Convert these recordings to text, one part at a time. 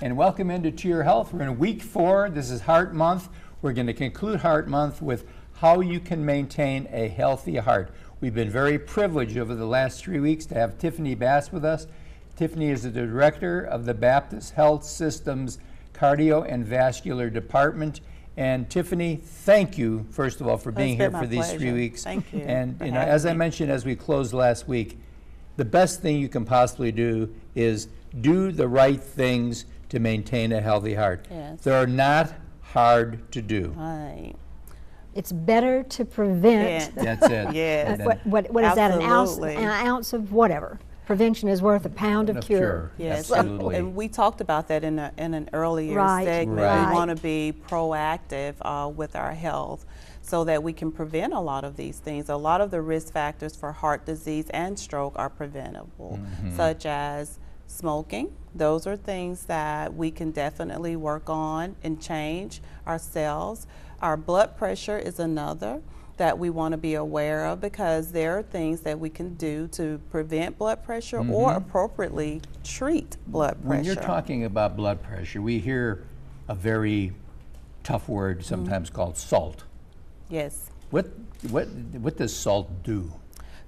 and welcome into To Your Health. We're in week 4. This is Heart Month. We're going to conclude Heart Month with how you can maintain a healthy heart. We've been very privileged over the last 3 weeks to have Tiffany Bass with us. Tiffany is the director of the Baptist Health System's Cardio and Vascular Department. And Tiffany, thank you, first of all, for being here for these 3 weeks. Thank you. And as I mentioned as we closed last week, the best thing you can possibly do is do the right things to maintain a healthy heart. Yes. They're not hard to do. Right. It's better to prevent. That's it. Yes. What is that, an Absolutely. ounce of whatever? Prevention is worth a pound of cure. Yes, Absolutely. and we talked about that in an earlier Right. segment. Right. We want to be proactive with our health so that we can prevent a lot of these things. A lot of the risk factors for heart disease and stroke are preventable, such as smoking. Those are things that we can definitely work on and change ourselves. Our blood pressure is another that we want to be aware of, because there are things that we can do to prevent blood pressure or appropriately treat blood pressure. When you're talking about blood pressure, we hear a very tough word sometimes called salt. Yes. What does salt do?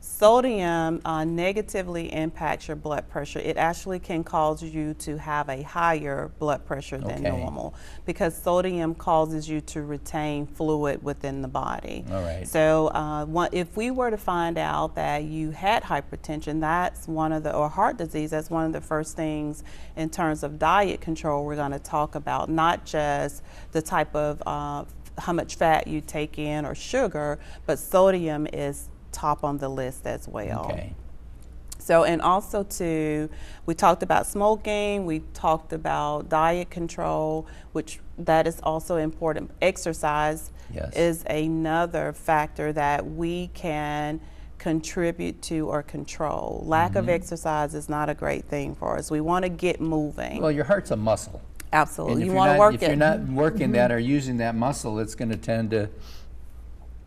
Sodium negatively impacts your blood pressure. It actually can cause you to have a higher blood pressure than normal, because sodium causes you to retain fluid within the body. All right. So if we were to find out that you had hypertension, that's one of or heart disease, that's one of the first things in terms of diet control we're going to talk about, not just the type of how much fat you take in or sugar, but sodium is top on the list as well. Okay. So, and also too, we talked about smoking, we talked about diet control, which that is also important. Exercise is another factor that we can contribute to or control. Lack of exercise is not a great thing for us. We want to get moving. Well, your heart's a muscle. Absolutely. You want to work it. If you're not working that or using that muscle, it's going to tend to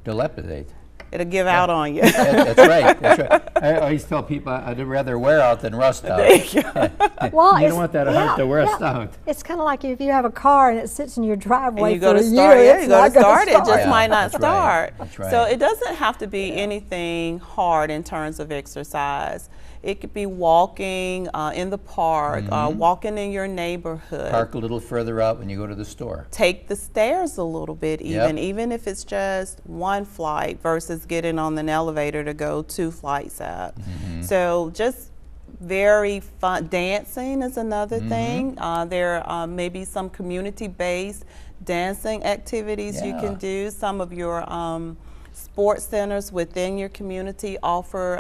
dilapidate. It'll give out on you. That's right. That's right. I always tell people I'd rather wear out than rust out. There you go. Well, You don't want that heart to rust out. It's kind of like if you have a car and it sits in your driveway And you go for to a start, year, yeah, it's you go not to gonna start, it just Yeah, might not that's right. start. That's right. So it doesn't have to be anything hard in terms of exercise. It could be walking in the park, walking in your neighborhood. Park a little further out when you go to the store. Take the stairs a little bit, even if it's just one flight versus getting on an elevator to go 2 flights up. So just very fun. Dancing is another thing. There may be some community-based dancing activities you can do. Some of your sports centers within your community offer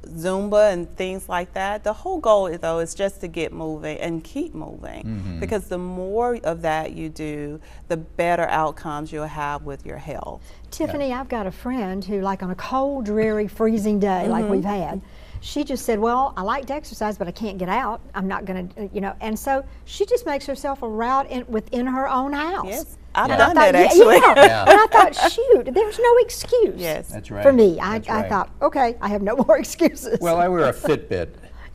Zumba and things like that. The whole goal is just to get moving and keep moving, because the more of that you do, the better outcomes you'll have with your health. Tiffany, I've got a friend who, like on a cold, dreary, freezing day like we've had, she just said, well, I like to exercise, but I can't get out. I'm not going to, and so she just makes herself a route within her own house. Yes, I've And done I thought, that actually. And I thought, shoot, there's no excuse. Yes. That's right. For me, That's I right. thought, okay, I have no more excuses. Well, I wear a Fitbit,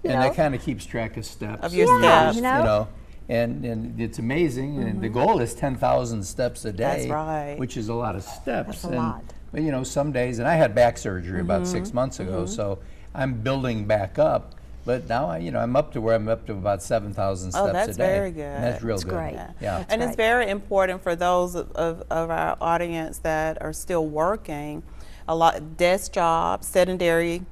and know? that kind of keeps track of steps. Of your Yeah, steps. you know? And it's amazing. And the goal is 10,000 steps a day. That's right. Which is a lot of steps. That's a lot. But some days, and I had back surgery about 6 months ago, so I'm building back up. But now, I'm up to where I'm up to about 7,000 steps a day. that's very good. And that's real That's good. great. Yeah. And it's right. very important for those of our audience that are still working. A lot desk jobs, sedentary,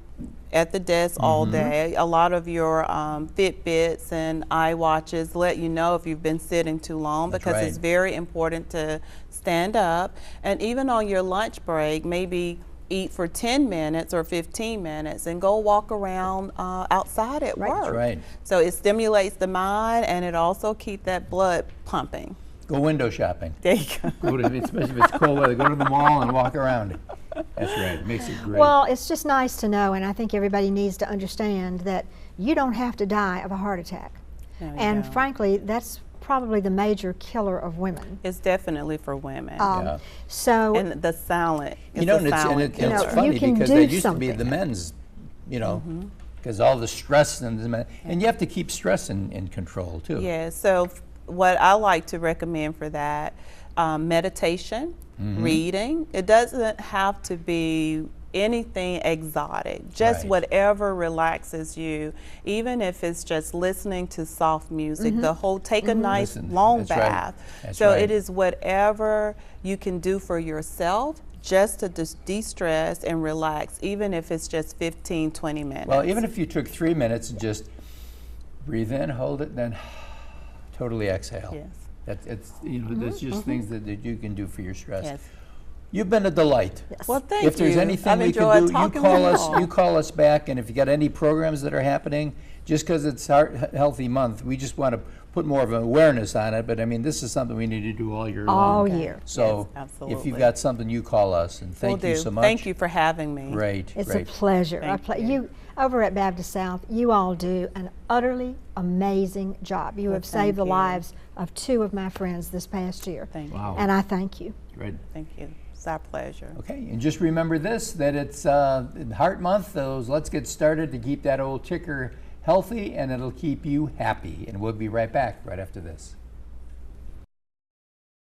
at the desk all day. A lot of your Fitbits and iWatches let you know if you've been sitting too long, That's because right. it's very important to stand up. And even on your lunch break, maybe eat for 10 minutes or 15 minutes and go walk around outside at work. That's right. So it stimulates the mind, and it also keeps that blood pumping. Go window shopping. There you go. Especially if it's cold weather, go to the mall and walk around. That's right. It makes it great. Well, it's just nice to know, and I think everybody needs to understand that you don't have to die of a heart attack. No, you And don't. frankly, that's probably the major killer of women. It's definitely for women. Yeah. So, And the silent, it's and a it's, silent it's killer. funny You can because do that used to be something. the men's, because all the stress and you have to keep stress in control too. Yeah, so what I like to recommend for that, meditation, reading. It doesn't have to be anything exotic, just Right. whatever relaxes you, even if it's just listening to soft music, the whole take a nice Listen, long that's right. bath. That's So right. it is whatever you can do for yourself just to de-stress and relax, even if it's just 15, 20 minutes. Well, even if you took 3 minutes and just breathe in, hold it, then totally exhale. Yes. It's there's just things that you can do for your stress. Yes. You've been a delight. Yes. Well, thank If there's you. anything I've we enjoyed can do, you talking call with us. all. You call us back, and if you got any programs that are happening, just because it's Heart Healthy Month, we just want to put more of an awareness on it. But I mean, this is something we need to do all year long. All year. So Yes, if you've absolutely. got something, you call us, and thank Will you do. so much. Thank you for having me. Great, It's great. a pleasure. Thank you. You over at Baptist South, you all do an utterly amazing job. You Well, have saved thank the you. lives of 2 of my friends this past year. Thank Wow. you. And I thank you. Great. Thank you. It's our pleasure. Okay, and just remember this, that it's Heart Month, those let's get started to keep that old ticker healthy, and it'll keep you happy. And we'll be right back right after this.